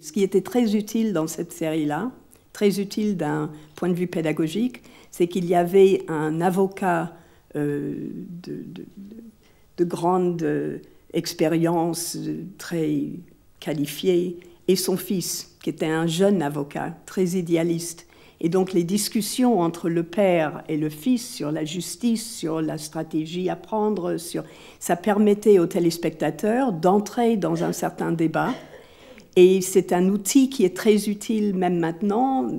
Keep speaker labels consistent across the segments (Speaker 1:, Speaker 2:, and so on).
Speaker 1: Ce qui était très utile dans cette série-là, très utile d'un point de vue pédagogique, c'est qu'il y avait un avocat de grande expérience, très qualifié, et son fils, qui était un jeune avocat, très idéaliste. Et donc les discussions entre le père et le fils sur la justice, sur la stratégie à prendre, ça permettait aux téléspectateurs d'entrer dans un certain débat. Et c'est un outil qui est très utile même maintenant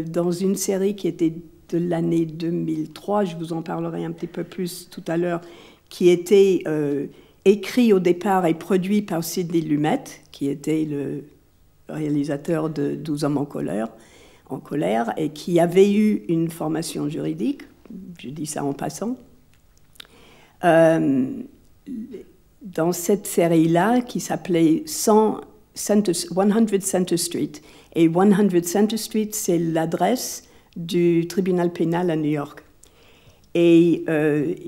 Speaker 1: dans une série qui était de l'année 2003, je vous en parlerai un petit peu plus tout à l'heure, qui était écrit au départ et produit par Sidney Lumet, qui était le réalisateur de 12 hommes en colère, et qui avait eu une formation juridique, je dis ça en passant. Dans cette série-là, qui s'appelait 100 Center Street, et 100 Center Street, c'est l'adresse du tribunal pénal à New York. Et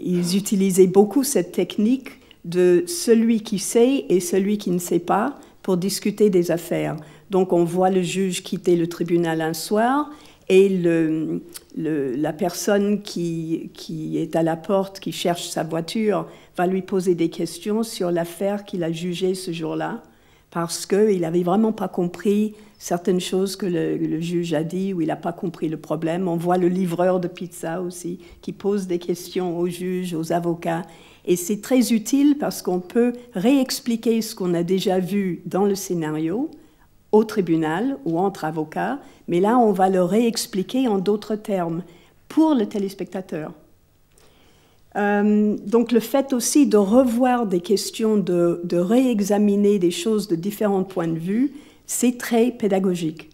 Speaker 1: ils utilisaient beaucoup cette technique de celui qui sait et celui qui ne sait pas pour discuter des affaires. Donc on voit le juge quitter le tribunal un soir et la personne qui est à la porte, qui cherche sa voiture, va lui poser des questions sur l'affaire qu'il a jugée ce jour-là, parce qu'il n'avait vraiment pas compris certaines choses que le juge a dit, ou il n'a pas compris le problème. On voit le livreur de pizza aussi, qui pose des questions aux juges, aux avocats. Et c'est très utile parce qu'on peut réexpliquer ce qu'on a déjà vu dans le scénario, au tribunal ou entre avocats, mais là, on va le réexpliquer en d'autres termes pour le téléspectateur. Donc le fait aussi de revoir des questions, de réexaminer des choses de différents points de vue, c'est très pédagogique.